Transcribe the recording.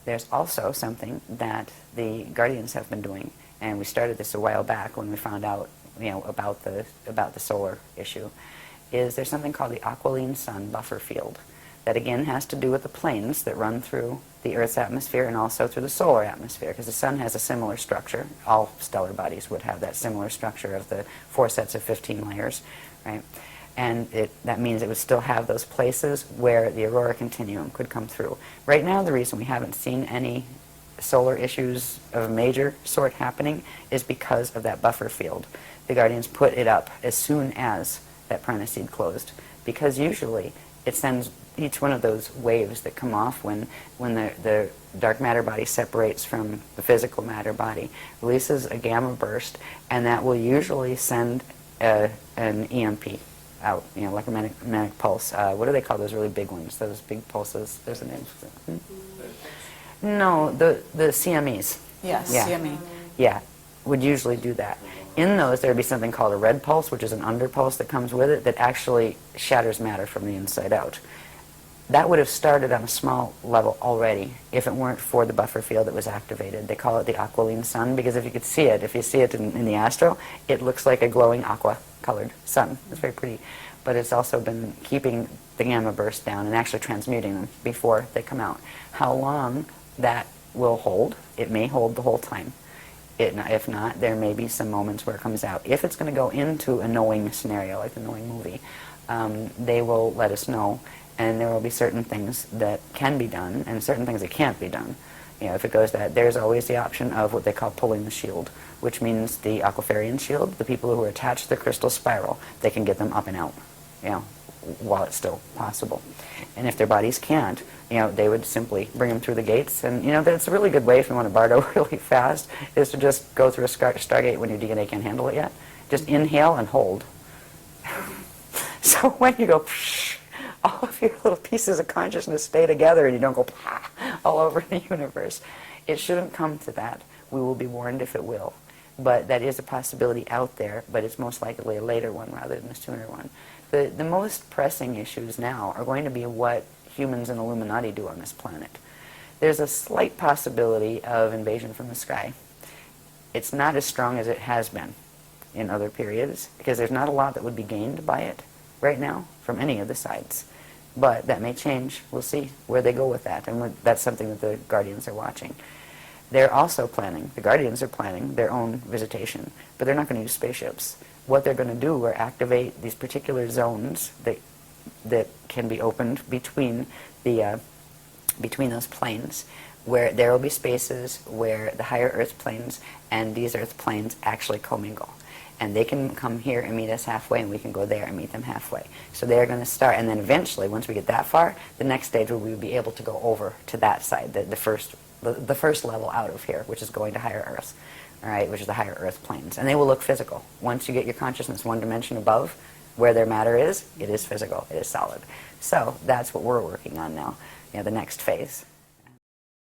There's also something that the Guardians have been doing, and we started this a while back when we found out, about the solar issue. Is there's something called the Aquallene Sun Buffer Field that again has to do with the planes that run through the Earth's atmosphere and also through the solar atmosphere, because the sun has a similar structure. All stellar bodies would have that similar structure of the 4 sets of 15 layers, right? And that means it would still have those places where the aurora continuum could come through. Right now, the reason we haven't seen any solar issues of a major sort happening is because of that buffer field. The Guardians put it up as soon as that prana seed closed, because usually it sends each one of those waves that come off when the dark matter body separates from the physical matter body, releases a gamma burst, and that will usually send an EMP out, electromagnetic pulse. What do they call those really big ones? Those big pulses. There's a name for them. No, the CMEs. Yes, yeah. CME. Yeah, would usually do that. In those, there would be something called a red pulse, which is an underpulse that comes with it that actually shatters matter from the inside out. That would have started on a small level already if it weren't for the buffer field that was activated. They call it the Aquallene Sun because if you could see it, if you see it in the astro, it looks like a glowing aqua-colored sun. It's very pretty. But it's also been keeping the gamma burst down and actually transmuting them before they come out. How long that will hold, it may hold the whole time. If not, there may be some moments where it comes out. If it's going to go into a knowing scenario, like the knowing movie, they will let us know. And there will be certain things that can be done and certain things that can't be done. If it goes that, there's always the option of what they call pulling the shield, which means the Aquafereion shield, the people who are attached to the crystal spiral, they can get them up and out, while it's still possible. And if their bodies can't, they would simply bring them through the gates. And, that's a really good way if you want to bardo really fast, is to just go through a stargate when your DNA can't handle it yet. Just inhale and hold. So when you go, all of your little pieces of consciousness stay together and you don't go all over the universe. It shouldn't come to that. We will be warned if it will. But that is a possibility out there, but it's most likely a later one rather than a sooner one. The most pressing issues now are going to be what humans and Illuminati do on this planet. There's a slight possibility of invasion from the sky. It's not as strong as it has been in other periods, because there's not a lot that would be gained by it right now from any of the sides. But that may change. We'll see where they go with that, and that's something that the Guardians are watching. They're also planning, the Guardians are planning their own visitation, but they're not going to use spaceships. What they're going to do are activate these particular zones that can be opened between those planes, where there will be spaces where the higher Earth planes and these Earth planes actually commingle. And they can come here and meet us halfway, and we can go there and meet them halfway. So they're going to start, and then eventually, once we get that far, the next stage will be able to go over to that side, the first level out of here, which is going to higher Earth, all right, which is the higher Earth planes. And they will look physical. Once you get your consciousness one dimension above where their matter is, it is physical, it is solid. So that's what we're working on now, the next phase.